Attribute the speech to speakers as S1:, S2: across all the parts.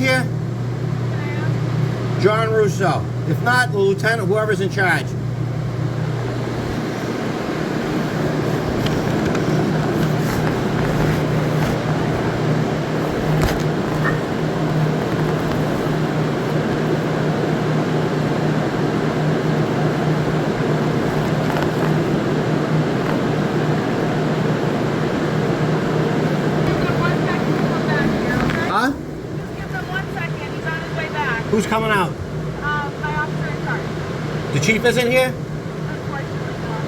S1: here? John Russo. If not, the lieutenant, whoever's in charge. Who's coming out?
S2: My officer in charge.
S1: The chief isn't here?
S2: Unfortunately not.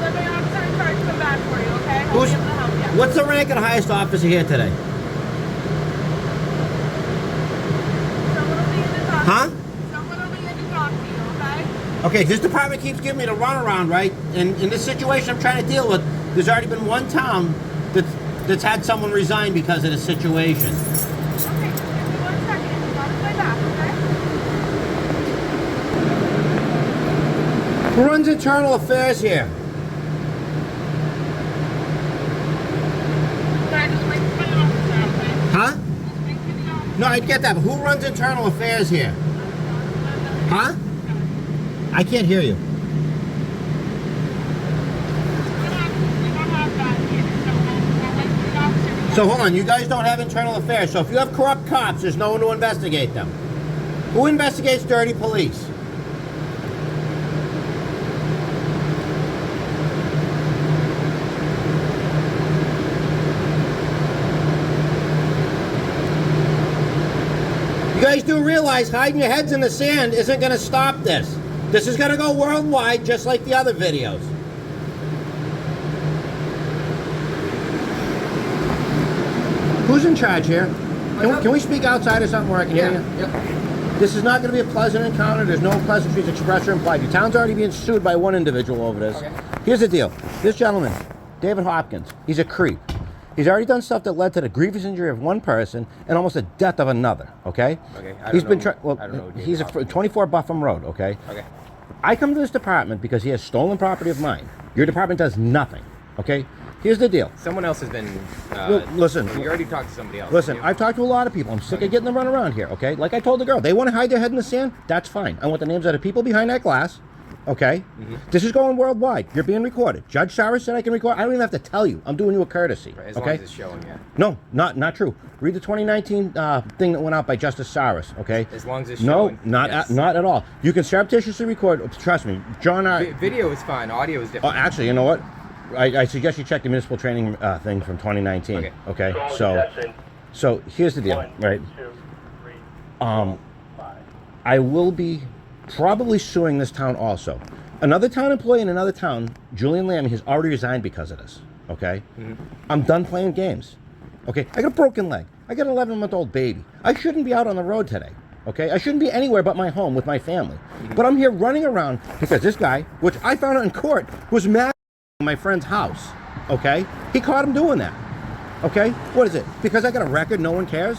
S2: Let my officer in charge come back for you, okay? I'll
S1: Who's,
S2: be able to help you.
S1: what's the rank and highest officer here today?
S2: Someone will be in to talk
S1: Huh?
S2: to you. Someone will be in to talk to you, okay?
S1: Okay, this department keeps giving me the runaround, right? And in this situation I'm trying to deal with, there's already been one town that's had someone resign because of the situation.
S2: Okay, just give me 1 second. He's on his way back, okay?
S1: Who runs internal affairs here?
S2: Can I just wait for the officer, okay?
S1: Huh?
S2: Just wait for the officer.
S1: No, I get that, but who runs internal affairs here? Huh? I can't hear you. So hold on, you guys don't have internal affairs. So if you have corrupt cops, there's no one to investigate them. Who investigates dirty police? You guys do realize hiding your heads in the sand isn't going to stop this. This is going to go worldwide just like the other videos. Who's in charge here? Can we speak outside or something where I can hear you?
S3: Yep.
S1: This is not going to be a pleasant encounter. There's no pleasantries expressed or implied. Your town's already being sued by one individual over this.
S3: Okay.
S1: Here's the deal. This gentleman, David Hopkins, he's a creep. He's already done stuff that led to the grievous injury of one person and almost the death of another, okay?
S3: Okay.
S1: He's been
S3: I don't know
S1: he's a 24 Buffum Road, okay?
S3: Okay.
S1: I come to this department because he has stolen property of mine. Your department does nothing, okay? Here's the deal.
S3: Someone else has been.
S1: Listen.
S3: You already talked to somebody else.
S1: Listen, I've talked to a lot of people. I'm sick of getting them run around here, okay? Like I told the girl, they want to hide their head in the sand, that's fine. I want the names of the people behind that glass, okay? This is going worldwide. You're being recorded. Judge Cyrus said I can record. I don't even have to tell you. I'm doing you a courtesy,
S3: As
S1: okay?
S3: long as it's showing, yeah.
S1: No, not true. Read the 2019 thing that went out by Justice Cyrus, okay?
S3: As long as it's
S1: no,
S3: showing.
S1: not
S3: yes.
S1: not at all. You can surreptitiously record. Trust me, John.
S3: Video is fine. Audio is different.
S1: Actually, you know what? I suggest you check the municipal training thing from 2019. Okay. So here's the deal, right? I will be probably suing this town also. Another town employee in another town, Julian Lammy, has already resigned because of this. Okay. I'm done playing games. Okay. I got a broken leg. I got an 11-month-old baby. I shouldn't be out on the road today. Okay. I shouldn't be anywhere but my home with my family. But I'm here running around because this guy, which I found out in court, was mad at my friend's house. Okay. He caught him doing that. Okay. What is it? Because I got a record, no one cares.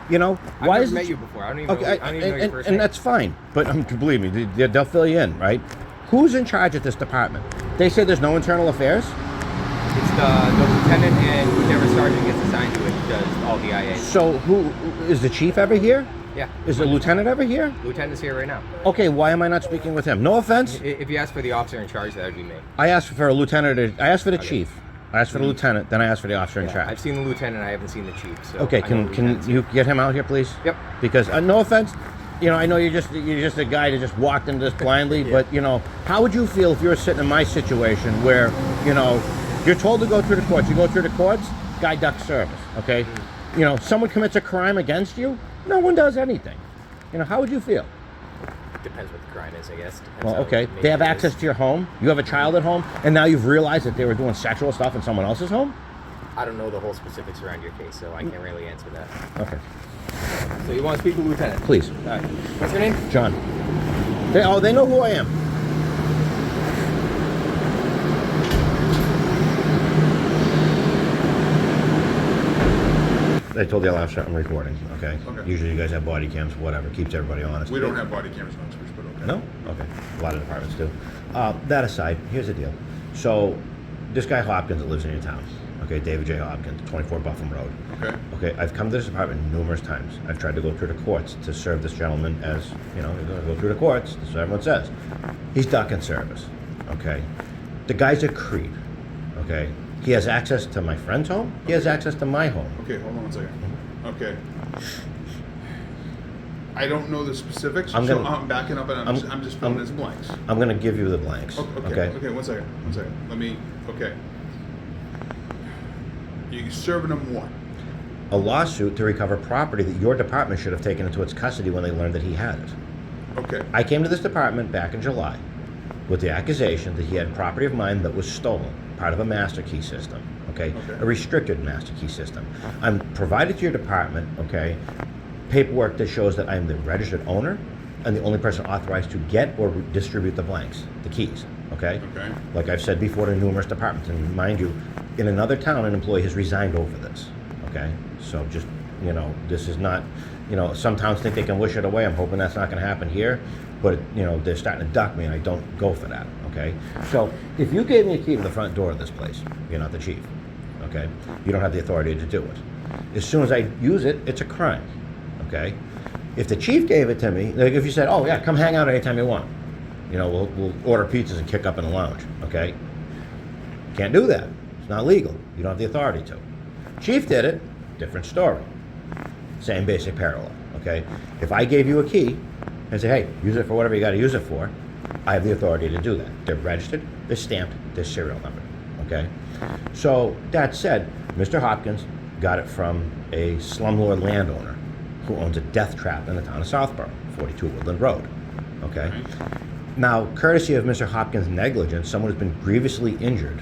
S1: You know, why
S3: I've
S1: is
S3: never met
S1: it?
S3: you before. I don't even know,
S1: Okay,
S3: I don't even know your first
S1: and
S3: name.
S1: that's fine. But believe me, they'll fill you in, right? Who's in charge of this department? They say there's no internal affairs.
S3: It's the lieutenant and whichever sergeant gets assigned to it does all the IA.
S1: So who is the chief ever here?
S3: Yeah.
S1: Is the lieutenant ever here?
S3: Lieutenant's here right now.
S1: Okay, why am I not speaking with him? No offense.
S3: If you ask for the officer in charge, that would be me.
S1: I asked for a lieutenant. I asked for the
S3: Okay.
S1: chief. I asked for the lieutenant. Then I asked for the officer in
S3: Yeah,
S1: charge.
S3: I've seen the lieutenant. I haven't seen the chief. So
S1: Okay,
S3: I know the
S1: can
S3: lieutenant's
S1: you
S3: here.
S1: get him out here, please?
S3: Yep.
S1: Because no offense, you know, I know you're just a guy that just walked into this blindly,
S3: Yeah.
S1: but you know, how would you feel if you were sitting in my situation where, you know, you're told to go through the courts, you go through the courts, guy ducks service, okay? You know, someone commits a crime against you, no one does anything. You know, how would you feel?
S3: Depends what the crime is, I guess. Depends
S1: Well,
S3: how
S1: okay,
S3: major
S1: they have
S3: it is.
S1: access to your home, you have a child at home, and now you've realized that they were doing sexual stuff in someone else's home?
S3: I don't know the whole specifics around your case, so I can't really answer that.
S1: Okay,
S3: So you want to speak to the lieutenant?
S1: please.
S3: All right. What's your name?
S1: John. They know who I am. I told you last shot I'm recording, okay?
S4: Okay.
S1: Usually you guys have body cams, whatever, keeps everybody honest.
S4: We don't have body cameras on Uxbridge, but okay.
S1: No? Okay. A lot of departments do. That aside, here's the deal. So, this guy Hopkins that lives in your town, Okay, David J. Hopkins, 24 Buffum Road.
S4: Okay.
S1: Okay, I've come to this apartment numerous times. I've tried to go through the courts to serve this gentleman as, you know, go through the courts, that's what everyone says. He's ducking service, okay? The guy's a creep, okay? He has access to my friend's home, he has access to my home.
S4: Okay, hold on one second. Okay. I don't know the specifics,
S1: I'm
S4: so
S1: gonna-
S4: I'm backing up and I'm just filling in blanks.
S1: I'm gonna give you the blanks,
S4: Okay, one second. Okay. You serving them what?
S1: A lawsuit to recover property that your department should have taken into its custody when they learned that he had it.
S4: Okay.
S1: I came to this department back in July with the accusation that he had property of mine that was stolen, part of a master key system, okay?
S4: Okay.
S1: A restricted master key system. I'm provided to your department, okay, paperwork that shows that I'm the registered owner and the only person authorized to get or distribute the blanks, the keys, okay?
S4: Okay.
S1: Like I've said before to numerous departments, and mind you, in another town, an employee has resigned over this, okay? So just, you know, this is not, you know, some towns think they can wish it away. I'm hoping that's not gonna happen here, but, you know, they're starting to duck me and I don't go for that, okay? So if you gave me a key to the front door of this place, you're not the chief, okay? You don't have the authority to do it. As soon as I use it, it's a crime, okay? If the chief gave it to me, like if you said, oh yeah, come hang out anytime you want, you know, we'll order pizzas and kick up in the lounge, okay? Can't do that. It's not legal. You don't have the authority to. Chief did it, different story. Same basic parallel, okay? If I gave you a key and say, hey, use it for whatever you got to use it for, I have the authority to do that. They're registered, they're stamped, they're serial numbered, okay? So that said, Mr. Hopkins got it from a slumlord landowner who owns a death trap in the town of Southborough, 42 Woodland Road, okay? Now, courtesy of Mr. Hopkins' negligence, someone has been grievously injured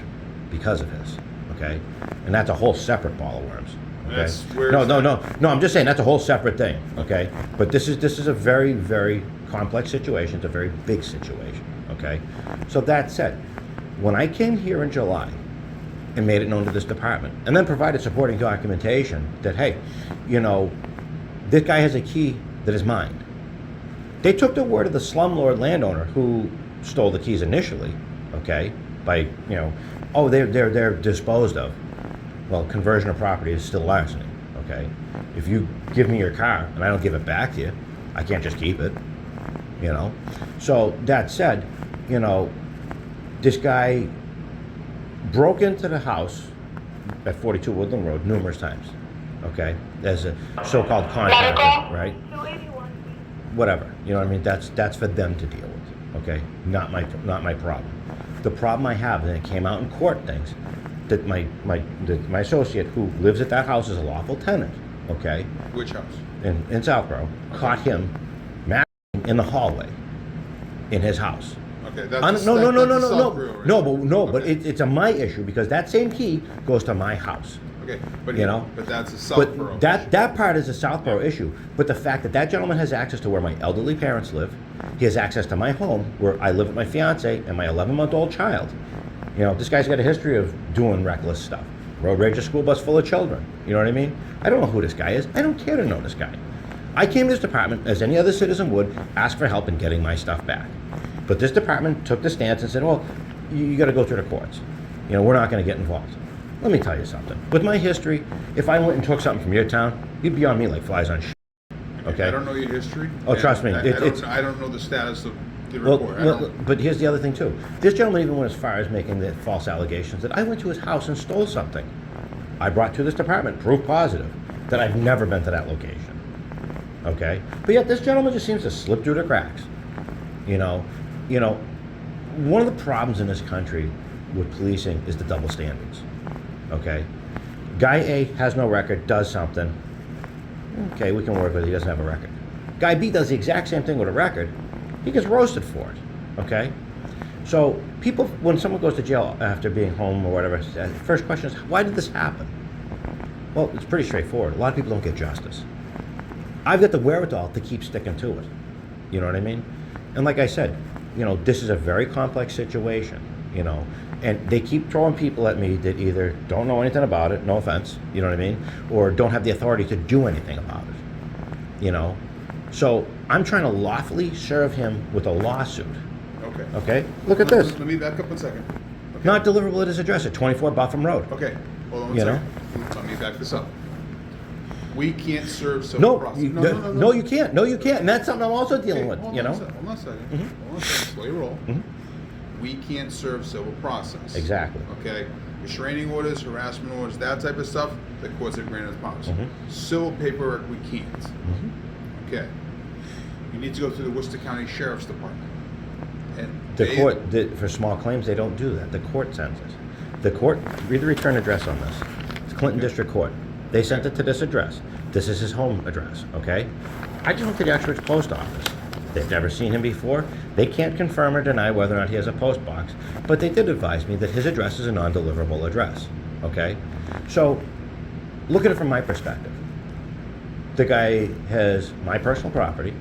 S1: because of his, okay? And that's a whole separate ball of worms, okay?
S4: That's where
S1: No,
S4: it's
S1: no,
S4: at.
S1: no, I'm just saying that's a whole separate thing, okay? But this is a very, very complex situation. It's a very big situation, okay? So that said, when I came here in July and made it known to this department, and then provided supporting documentation that, hey, you know, this guy has a key that is mine. They took the word of the slumlord landowner who stole the keys initially, okay, by, you know, oh, they're disposed of. Well, conversion of property is still larceny, okay? If you give me your car and I don't give it back to you, I can't just keep it, you know? So that said, you know, this guy broke into the house at 42 Woodland Road numerous times, okay? As a so-called contractor, right? Whatever, you know what I mean? That's for them to deal with, okay? Not my problem. The problem I have, and it came out in court things, that my associate who lives at that house is a lawful tenant, okay?
S4: Which house?
S1: In Southborough, caught him masturbating in the hallway in his house.
S4: Okay,
S1: No,
S4: that's
S1: but it's a my issue because that same key goes to my house.
S4: Okay, but
S1: You know?
S4: but that's a Southborough.
S1: But that part is a Southborough issue. But the fact that that gentleman has access to where my elderly parents live, he has access to my home where I live with my fiance and my 11-month-old child. You know, this guy's got a history of doing reckless stuff. Road rage a school bus full of children. You know what I mean? I don't know who this guy is. I don't care to know this guy. I came to this department, as any other citizen would, ask for help in getting my stuff back. But this department took the stance and said, well, you got to go through the courts. You know, we're not going to get involved. Let me tell you something. With my history, if I went and took something from your town, you'd be on me like flies on shit. Okay?
S4: I don't know your history.
S1: Oh,
S4: and
S1: trust me,
S4: I don't know the status of the report.
S1: Well, but here's the other thing too. This gentleman even went as far as making the false allegations that I went to his house and stole something. I brought to this department proof positive that I've never been to that location. Okay? But yet this gentleman just seems to slip through the cracks. You know, one of the problems in this country with policing is the double standards. Okay? Guy A has no record, does something. Okay, we can work with it. He doesn't have a record. Guy B does the exact same thing with a record. He gets roasted for it. Okay? So people, when someone goes to jail after being home or whatever, the first question is, why did this happen? Well, it's pretty straightforward. A lot of people don't get justice. I've got the wherewithal to keep sticking to it. You know what I mean? And like I said, you know, this is a very complex situation, you know, and they keep throwing people at me that either don't know anything about it, no offense, you know what I mean, or don't have the authority to do anything about it, you know. So I'm trying to lawfully serve him with a lawsuit.
S4: Okay.
S1: Okay? Look at this.
S4: Let me back up 1 second. Okay.
S1: Not deliverable at his address at 24 Buffum Road.
S4: Okay. Hold on one
S1: You know?
S4: second. Let me back this up. We can't serve civil
S1: No,
S4: process.
S1: no, you can't. No, you can't. And that's something I'm also dealing with,
S4: Hold
S1: you
S4: on a
S1: know?
S4: second. Hold on a second.
S1: Mhm.
S4: Hold on a second. Slow your roll. We can't serve civil process.
S1: Exactly.
S4: Okay? Restraining orders, harassment orders, that type of stuff, the courts have granted us powers.
S1: Mhm.
S4: Civil paperwork, we can't.
S1: Mhm.
S4: Okay. You need to go through the Worcester County Sheriff's Department. And
S1: The
S4: they-
S1: court, for small claims, they don't do that. The court sends it. The court, read the return address on this. It's Clinton District Court. They sent it to this address. This is his home address, okay? I just went to the Uxbridge post office. They've never seen him before. They can't confirm or deny whether or not he has a post box, but they did advise me that his address is a non-deliverable address, okay? So, look at it from my perspective. The guy has my personal property.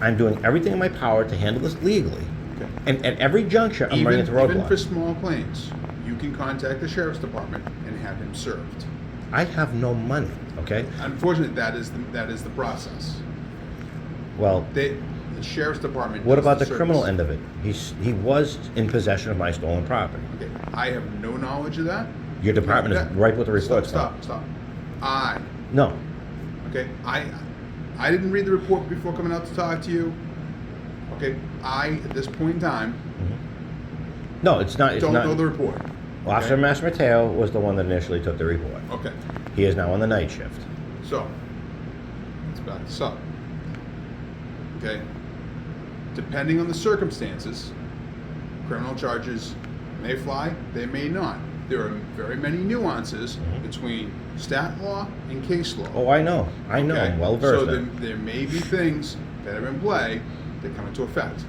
S1: I'm doing everything in my power to handle this legally.
S4: Okay.
S1: And at every juncture, I'm running into
S4: Even for
S1: roadblocks.
S4: small claims, you can contact the Sheriff's Department and have him served.
S1: I have no money, okay?
S4: Unfortunately, that is the process.
S1: Well,
S4: The Sheriff's Department.
S1: what
S4: does
S1: about the
S4: service.
S1: criminal end of it? He was in possession of my stolen property.
S4: Okay, I have no knowledge of that.
S1: Your department is ripe with the reports.
S4: Stop.
S1: No.
S4: Okay, I didn't read the report before coming out to talk to you. Okay, at this point in time,
S1: No, it's not. It's
S4: don't
S1: not.
S4: know the report.
S1: Well, Officer
S4: Okay?
S1: Master Mateo was the one that initially took the report.
S4: Okay,
S1: He is now on the night shift.
S4: so, let's back this up. Okay, depending on the circumstances, criminal charges may fly, they may not. There are very many nuances between stat law and case law.
S1: Oh, I know. I know.
S4: Okay?
S1: I'm well versed
S4: So
S1: in it.
S4: there may be things that are in play that come into effect.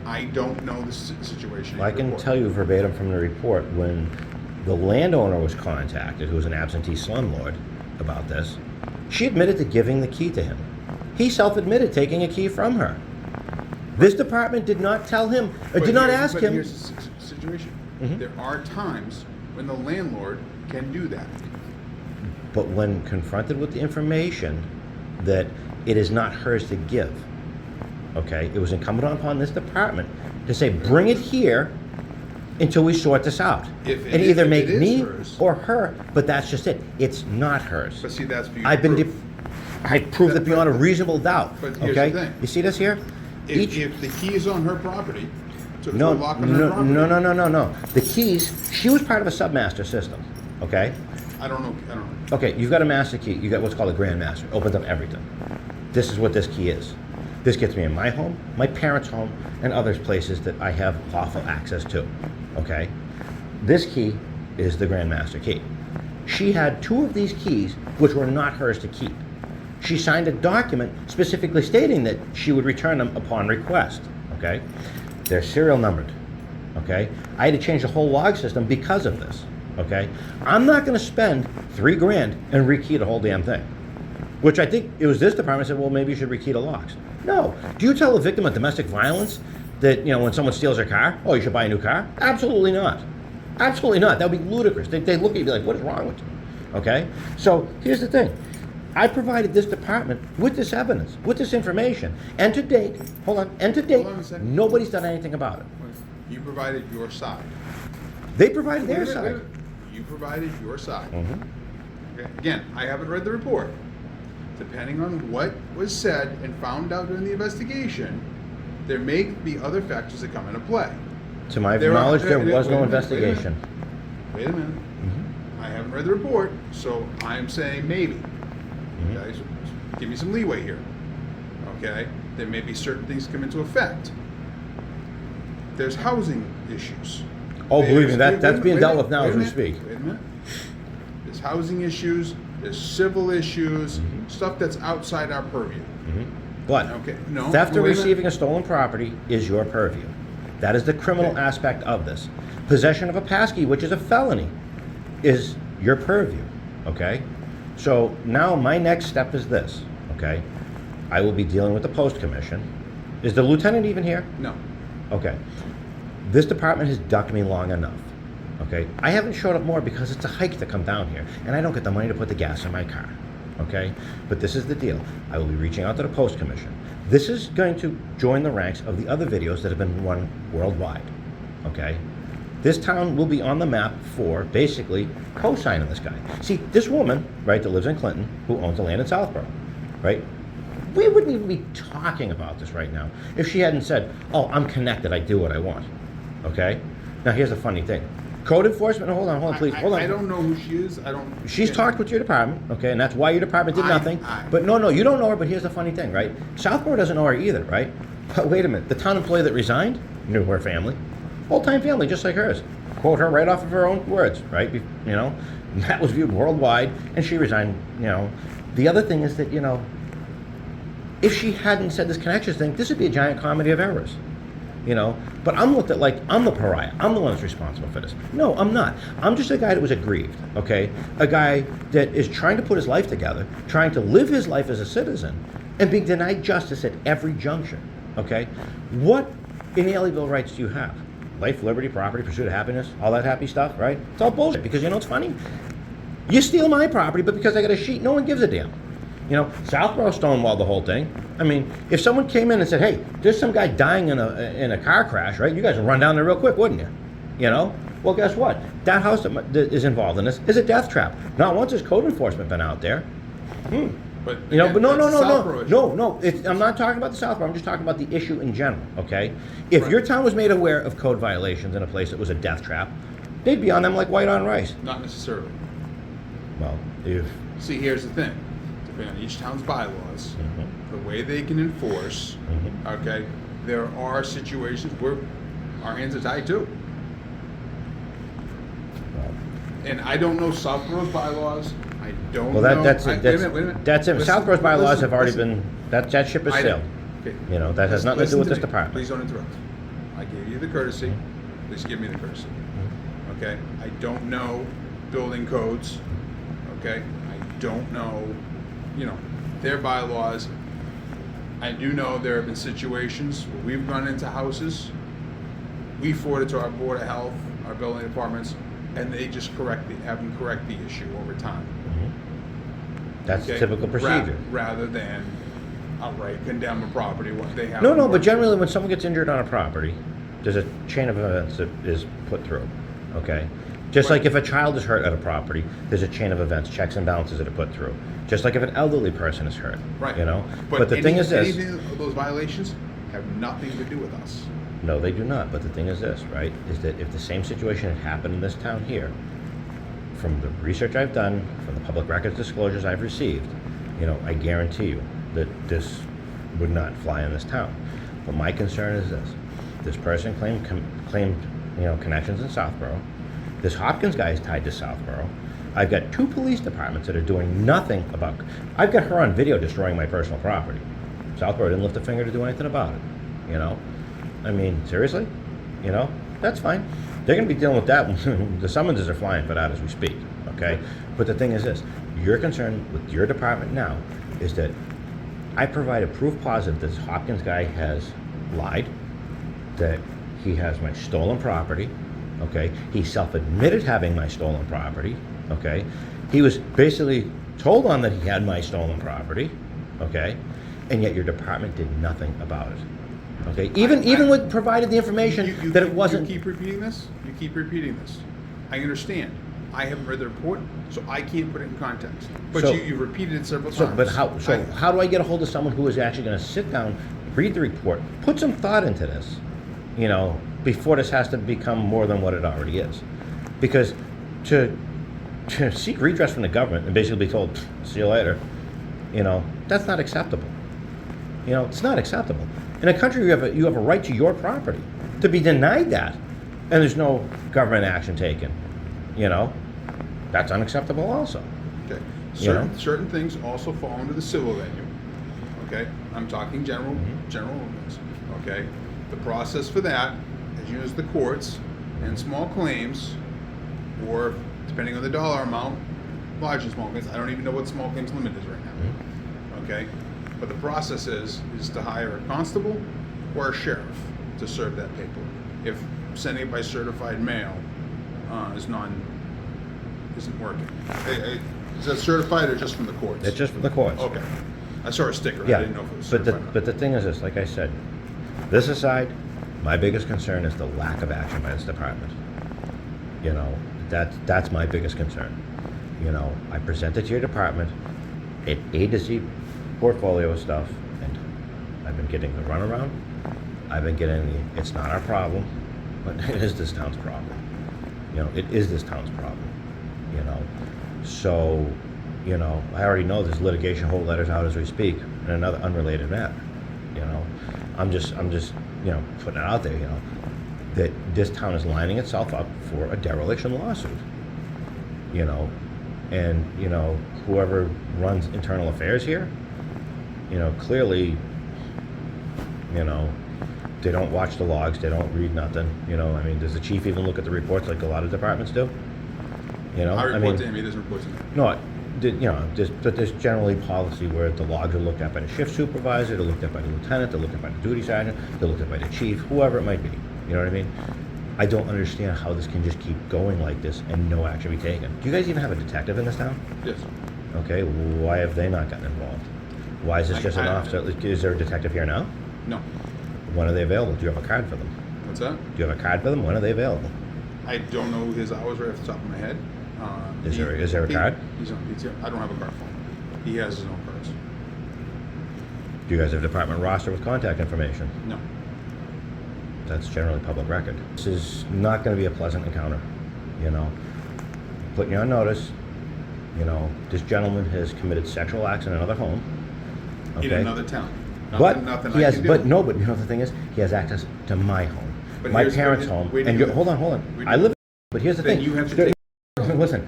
S4: I don't know the situation.
S1: I can tell you verbatim from the report, when the landowner was contacted, who was an absentee slumlord, about this, she admitted to giving the key to him. He self-admitted taking a key from her. This department did not tell him, or did not ask him.
S4: Here's the situation. There are times when the landlord can do that.
S1: But when confronted with the information that it is not hers to give, okay, it was incumbent upon this department to say, bring it here until we sort this out.
S4: If it
S1: And
S4: is-
S1: either
S4: if
S1: make
S4: it is
S1: me
S4: hers.
S1: or her, but that's just it. It's not hers.
S4: But see, that's for you
S1: I've
S4: to
S1: been,
S4: prove.
S1: I proved it
S4: But-
S1: beyond a reasonable doubt,
S4: but here's the
S1: okay?
S4: thing.
S1: You see this here?
S4: If the key is on her property, to
S1: No,
S4: lock on her
S1: no,
S4: property.
S1: no. The keys, she was part of a submaster system, okay?
S4: I don't know.
S1: Okay, you've got a master key. You got what's called a grand master. Opens up everything. This is what this key is. This gets me in my home, my parents' home, and other places that I have lawful access to. Okay? This key is the grand master key. She had 2 of these keys, which were not hers to keep. She signed a document specifically stating that she would return them upon request. Okay? They're serial numbered. Okay? I had to change the whole log system because of this. Okay? I'm not going to spend $3 grand and rekey the whole damn thing. Which I think it was this department said, well, maybe you should rekey the locks. No. Do you tell a victim of domestic violence that, you know, when someone steals their car, oh, you should buy a new car? Absolutely not. Absolutely not. That would be ludicrous. They look at you like, what is wrong with you? Okay? So here's the thing. I provided this department with this evidence, with this information. And to date, hold on, and to date,
S4: Hold on a second.
S1: nobody's done anything about it.
S4: You provided your side.
S1: They provided their
S4: Wait a
S1: side.
S4: minute. You provided your side.
S1: Mhm.
S4: Okay. Again, I haven't read the report. Depending on what was said and found out during the investigation, there may be other factors that come into play.
S1: To my
S4: There are-
S1: knowledge, there
S4: wait a
S1: was no
S4: minute,
S1: investigation.
S4: Wait a minute. I haven't read the report, so I'm saying maybe. Okay, so give me some leeway here. Okay, there may be certain things come into effect. There's housing issues.
S1: Oh, believe me,
S4: There's-
S1: that's being
S4: wait a
S1: dealt
S4: minute,
S1: with now
S4: wait
S1: as
S4: a
S1: we
S4: minute,
S1: speak.
S4: Wait a minute. There's housing issues. There's civil issues. Stuff that's outside our purview.
S1: But
S4: Okay, no,
S1: theft or
S4: wait a minute.
S1: receiving a stolen property is your purview. That is the criminal
S4: Okay.
S1: aspect of this. Possession of a passkey, which is a felony, is your purview. Okay? So now my next step is this. Okay? I will be dealing with the post commission. Is the lieutenant even here?
S4: No.
S1: Okay. This department has ducked me long enough. Okay? I haven't showed up more because it's a hike to come down here, and I don't get the money to put the gas in my car. Okay? But this is the deal. I will be reaching out to the post commission. This is going to join the ranks of the other videos that have been run worldwide. Okay? this town will be on the map for basically co-signing this guy. See, this woman, right, that lives in Clinton, who owns the land in Southborough, right? We wouldn't even be talking about this right now if she hadn't said, oh, I'm connected, I do what I want, okay? Now, here's the funny thing. Code enforcement, hold on, please, hold on.
S4: I don't know who she is. I don't.
S1: She's talked with your department, okay, and that's why your department did nothing. But no, you don't know her, but here's the funny thing, right? Southborough doesn't know her either, right? But wait a minute, the town employee that resigned knew her family. Old-time family, just like hers. Quote her right off of her own words, right? You know, that was viewed worldwide, and she resigned, you know. The other thing is that, you know, if she hadn't said this connections thing, this would be a giant comedy of errors. You know, but I'm looked at like I'm the pariah. I'm the one that's responsible for this. No, I'm not. I'm just a guy that was aggrieved, okay? A guy that is trying to put his life together, trying to live his life as a citizen, and being denied justice at every juncture, okay? What inalienable rights do you have? Life, liberty, property, pursuit of happiness, all that happy stuff, right? It's all bullshit, because you know what's funny? You steal my property, but because I got a sheet, no one gives a damn. You know, Southborough stonewalled the whole thing. I mean, if someone came in and said, hey, there's some guy dying in a car crash, right? You guys would run down there real quick, wouldn't you? You know? Well, guess what? That house that is involved in this is a death trap. Not once has code enforcement been out there.
S4: But
S1: You know,
S4: again,
S1: but no.
S4: that's a Southborough issue.
S1: I'm not talking about the Southborough. I'm just talking about the issue in general, okay? If your town was made aware of code violations in a place that was a death trap, they'd be on them like white on rice.
S4: Not necessarily.
S1: Well, if...
S4: See, here's the thing. Depending on each town's bylaws, the way they can enforce, okay, there are situations where our hands are tied too. And I don't know Southborough's bylaws. I don't know.
S1: Well, that's
S4: wait a minute.
S1: That's it.
S4: Listen,
S1: Southborough's bylaws
S4: listen,
S1: have already
S4: listen.
S1: been, that ship has sailed.
S4: Okay.
S1: You know, that has nothing to do with this department.
S4: Please don't interrupt. I gave you the courtesy. Please give me the courtesy. Okay? I don't know building codes. Okay? I don't know, you know, their bylaws. I do know there have been situations where we've run into houses, we forward it to our Board of Health, our building departments, and they just have them correct the issue over time.
S1: That's
S4: Okay?
S1: typical procedure.
S4: Rather than outright condemn a property, what they have.
S1: No, but generally when someone gets injured on a property, there's a chain of events that is put through, okay? Just like if a child is hurt at a property, there's a chain of events, checks and balances that are put through. Just like if an elderly person is hurt,
S4: Right.
S1: you know? But the thing is this.
S4: Anything of those violations have nothing to do with us.
S1: No, they do not. But the thing is this, right? Is that if the same situation had happened in this town here, from the research I've done, from the public records disclosures I've received, you know, I guarantee you that this would not fly in this town. But my concern is this. This person claimed, you know, connections in Southborough. This Hopkins guy is tied to Southborough. I've got 2 police departments that are doing nothing about... I've got her on video destroying my personal property. Southborough didn't lift a finger to do anything about it, you know? I mean, seriously? You know? That's fine. They're going to be dealing with that. The summonses are flying for that as we speak, okay? But the thing is this. Your concern with your department now is that I provided proof positive that this Hopkins guy has lied, that he has my stolen property, okay? He self-admitted having my stolen property, okay? He was basically told on that he had my stolen property, okay? And yet your department did nothing about it. Okay, even with provided the information that it wasn't.
S4: You keep repeating this. You keep repeating this. I understand. I haven't read the report, so I can't put it in context. But
S1: So-
S4: you've repeated it several times.
S1: But how do I get a hold of someone who is actually going to sit down, read the report, put some thought into this, you know, before this has to become more than what it already is? Because to seek redress from the government and basically be told, see you later, you know, that's not acceptable. You know, it's not acceptable. In a country, you have a right to your property. To be denied that, and there's no government action taken, you know, that's unacceptable also.
S4: Okay.
S1: You know?
S4: Certain things also fall under the civil venue. Okay. I'm talking general ordinance. Okay. The process for that is use the courts and small claims, or depending on the dollar amount, large and small claims. I don't even know what small claims limit is right now. Okay. But the process is to hire a constable or a sheriff to serve that paper. If sending it by certified mail isn't working. Is that certified or just from the courts?
S1: It's just for the courts.
S4: Okay. I saw a sticker.
S1: Yeah,
S4: I didn't know if it was
S1: but
S4: certified.
S1: the thing is this, like I said, this aside, my biggest concern is the lack of action by this department. You know, that's my biggest concern. You know, I present it to your department, an A to Z portfolio of stuff, and I've been getting the runaround. I've been getting the, it's not our problem, but it is this town's problem. You know, it is this town's problem. You know, so, you know, I already know there's litigation hold letters out as we speak in another unrelated matter. You know, I'm just, you know, putting it out there, you know, that this town is lining itself up for a dereliction lawsuit. You know, and, you know, whoever runs internal affairs here, you know, clearly, you know, they don't watch the logs, they don't read nothing, you know, I mean, does the chief even look at the reports like a lot of departments do? You know,
S4: I report
S1: mean,
S4: to him, he doesn't report to me.
S1: no, you know, there's generally policy where the logs are looked at by the shift supervisor, they're looked at by the lieutenant, they're looked at by the duty sergeant, they're looked at by the chief, whoever it might be, you know what I mean? I don't understand how this can just keep going like this and no action be taken. Do you guys even have a detective in this town?
S4: Yes.
S1: Okay, why have they not gotten involved? Why is this just an officer? Is there a detective here now?
S4: No.
S1: When are they available? Do you have a card for them?
S4: What's that?
S1: Do you have a card for them? When are they available?
S4: I don't know his hours right off the top of my head.
S1: Is there a card?
S4: He's on PTO. I don't have a card for him. He has his own cards.
S1: Do you guys have a department roster with contact information?
S4: No.
S1: That's generally public record. This is not going to be a pleasant encounter, you know. Putting you on notice, you know, this gentleman has committed sexual acts in another home. Okay?
S4: In another town.
S1: But
S4: Nothing
S1: he
S4: I
S1: has,
S4: can do.
S1: but no, but you know the thing is, he has access to my home,
S4: But
S1: my
S4: here's-
S1: parents'
S4: but
S1: home,
S4: wait a
S1: and
S4: minute.
S1: hold on.
S4: Wait a
S1: I live.
S4: minute.
S1: But here's the
S4: Then
S1: thing.
S4: you have to take.
S1: Listen.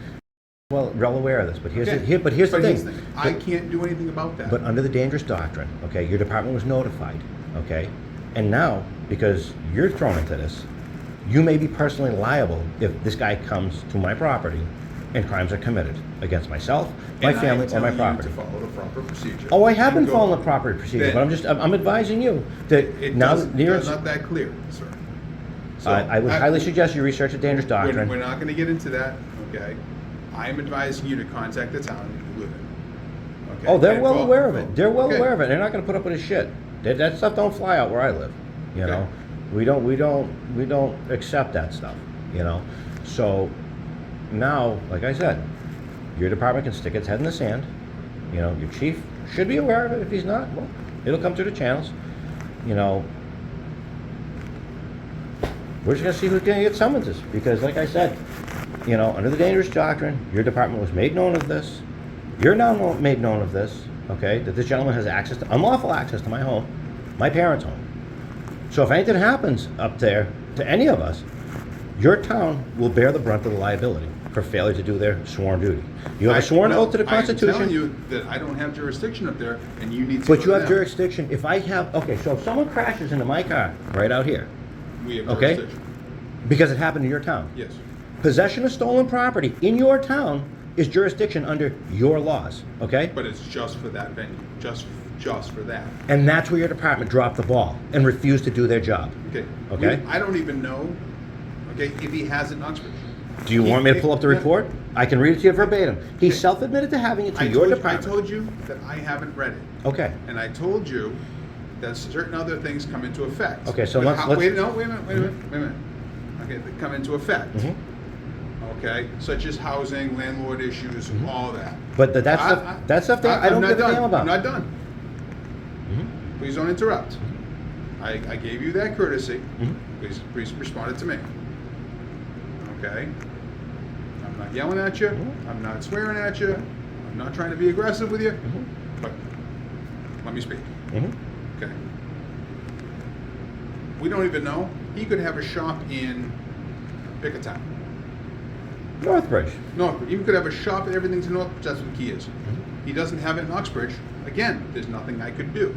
S1: Well, well aware of this, but here's
S4: Okay.
S1: here's the thing.
S4: I can't do anything about that.
S1: But under the dangerous doctrine, okay, your department was notified, okay, and now because you're thrown into this, you may be personally liable if this guy comes to my property and crimes are committed against myself, my
S4: And
S1: family,
S4: I'm
S1: or my
S4: telling
S1: property.
S4: you to follow the proper procedure.
S1: Oh, I have
S4: You
S1: been
S4: go-
S1: following the proper procedure,
S4: Then-
S1: but I'm advising you that
S4: It
S1: now
S4: doesn't,
S1: that you're,
S4: it's not that clear, sir. So,
S1: I would highly suggest you research the dangerous
S4: We're
S1: doctrine.
S4: not gonna get into that, okay? I'm advising you to contact the town you live in. Okay?
S1: Oh, they're
S4: And
S1: well
S4: call-
S1: aware of it. They're well
S4: Okay.
S1: aware of it. They're not going to put up with his shit. That stuff don't fly out where I live. You
S4: Okay.
S1: know, we don't accept that stuff. You know, so now, like I said, your department can stick its head in the sand. You know, your chief should be aware of it. If he's not, well, it'll come through the channels. You know, we're just going to see who's going to get summonses because, like I said, you know, under the dangerous doctrine, your department was made known of this. You're now made known of this, okay, that this gentleman has access to, unlawful access to my home, my parents' home. So if anything happens up there to any of us, your town will bear the brunt of the liability for failure to do their sworn duty. You have a sworn oath to the
S4: I'm telling
S1: Constitution,
S4: you that I don't have jurisdiction up there, and you need to.
S1: but
S4: go
S1: you
S4: to
S1: have
S4: them.
S1: jurisdiction. If I have, okay, so if someone crashes into my car right out here,
S4: We have
S1: okay,
S4: jurisdiction.
S1: because it happened in your town,
S4: Yes.
S1: possession of stolen property in your town is jurisdiction under your laws, okay?
S4: But it's just for that venue, just for that.
S1: And that's where your department dropped the ball and refused to do their job.
S4: Okay.
S1: Okay.
S4: I don't even know, okay, if he has it in Uxbridge.
S1: Do you want me to pull up the report? I can read it to you verbatim. He
S4: Okay.
S1: self-admitted to having it to
S4: I
S1: your
S4: told, I
S1: department.
S4: told you that I haven't read it,
S1: Okay.
S4: and I told you that certain other things come into effect.
S1: Okay, so
S4: But
S1: let's-
S4: wait a minute. Okay, they come into effect.
S1: Mhm.
S4: Okay, such as housing, landlord issues,
S1: Mm-hmm.
S4: all that.
S1: But that stuff there, I don't
S4: I'm
S1: give a
S4: not
S1: damn
S4: done.
S1: about.
S4: I'm not done.
S1: Mhm.
S4: Please don't interrupt. I gave you that courtesy.
S1: Mhm.
S4: Please respond it to me. Okay? I'm not yelling at you.
S1: Mhm.
S4: I'm not swearing at you. I'm not trying to be aggressive with you.
S1: Mhm.
S4: But let me speak.
S1: Mhm.
S4: Okay? We don't even know. He could have a shop in pick a town.
S1: Northbridge.
S4: No, you could have a shop and everything's in Northbridge. That's what he is.
S1: Mm-hmm.
S4: He doesn't have it in Uxbridge. Again, there's nothing I could do.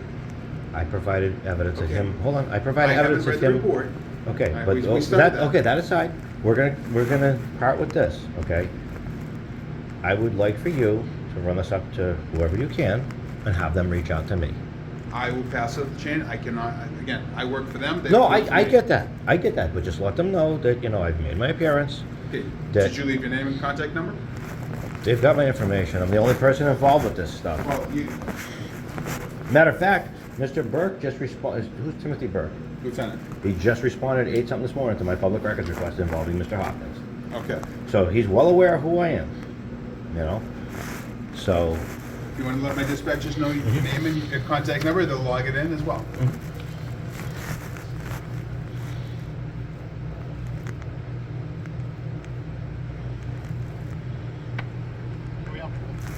S1: I provided evidence of
S4: Okay.
S1: him. Hold on. I
S4: I
S1: provided
S4: haven't
S1: evidence
S4: read
S1: of
S4: the
S1: him.
S4: report.
S1: Okay,
S4: All right,
S1: but
S4: we started that.
S1: okay, that aside, we're gonna part with this. Okay. I would like for you to run this up to whoever you can and have them reach out to me.
S4: I will pass up the chain. I cannot, again, I work for them. They
S1: No,
S4: work for
S1: I
S4: me.
S1: get that. I get that, but just let them know that, you know, I've made my appearance.
S4: Okay.
S1: that-
S4: Did you leave your name and contact number?
S1: They've got my information. I'm the only person involved with this stuff.
S4: Well, you,
S1: Matter of fact, Mr. Burke just responded. Who's Timothy Burke?
S4: Lieutenant.
S1: He just responded at 8 something this morning to my public records request involving Mr. Hopkins.
S4: Okay.
S1: So he's well aware of who I am, you know? So,
S4: You want to let my dispatchers know your name and your contact number? They'll log it in as well.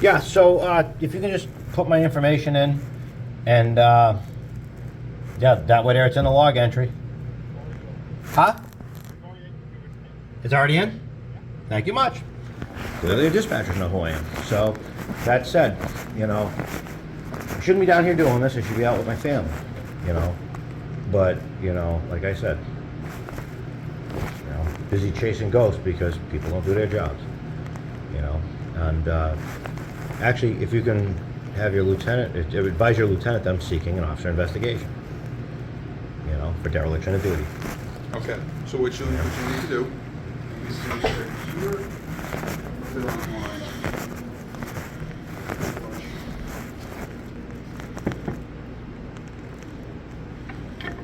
S1: yeah, so if you can just put my information in, and yeah, that way there it's in the log entry. Huh? It's already in? Thank you much. Clearly the dispatchers know who I am. So, that said, you know, I shouldn't be down here doing this. I should be out with my family, you know. But, you know, like I said, you know, busy chasing ghosts because people don't do their jobs, you know. And actually, if you can have your lieutenant, advise your lieutenant that I'm seeking an officer investigation, you know, for dereliction of duty.
S4: Okay. So what you need to do is to here, put it online.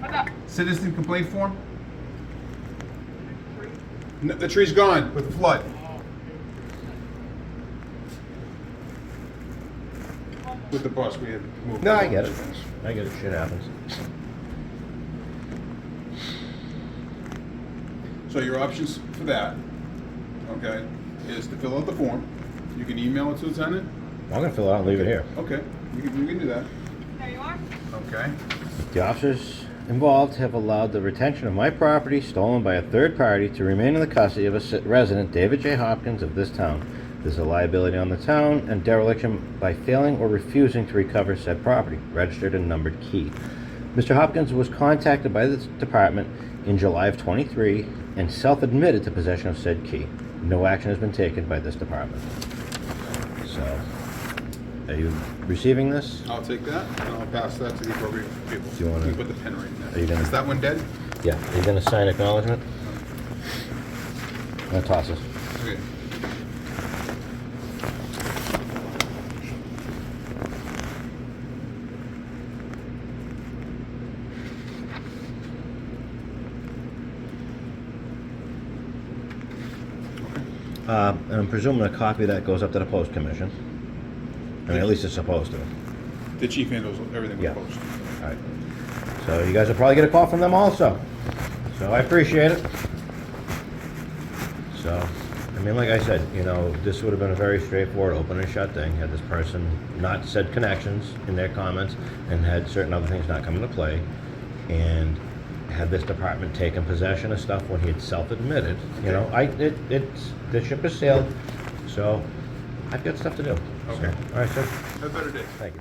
S2: What's up?
S4: Citizen complaint form? No, the tree's gone with the flood. With the bus, we had moved.
S1: No, I get it. I get it. Shit happens.
S4: So your options for that, okay, is to fill out the form. You can email it to the lieutenant.
S1: I'm gonna fill it out and leave it here.
S4: Okay, you can do that.
S2: There you are.
S4: Okay.
S1: The officers involved have allowed the retention of my property stolen by a third party to remain in the custody of a resident, David J. Hopkins, of this town. There's a liability on the town and dereliction by failing or refusing to recover said property, registered and numbered key. Mr. Hopkins was contacted by this department in July of 23 and self-admitted to possession of said key. No action has been taken by this department. So, are you receiving this?
S4: I'll take that and I'll pass that to the appropriate people.
S1: Do you wanna-
S4: can put the pen right in
S1: Are
S4: there.
S1: you gonna-
S4: Is that one dead?
S1: Yeah. Are you gonna sign acknowledgement? I'm gonna toss this.
S4: Okay.
S1: And I'm presuming a copy of that goes up to the post commission. I mean, at least it's supposed to.
S4: The chief handles everything with
S1: Yeah.
S4: post.
S1: All right. So you guys will probably get a call from them also. So I appreciate it. So, I mean, like I said, you know, this would have been a very straightforward open and shut thing had this person not said connections in their comments and had certain other things not come into play, and had this department taken possession of stuff when he had self-admitted. You know, the ship has sailed, so I've got stuff to do.
S4: Okay.
S1: So, all right, sir.
S4: Have a better day.
S1: Thank you.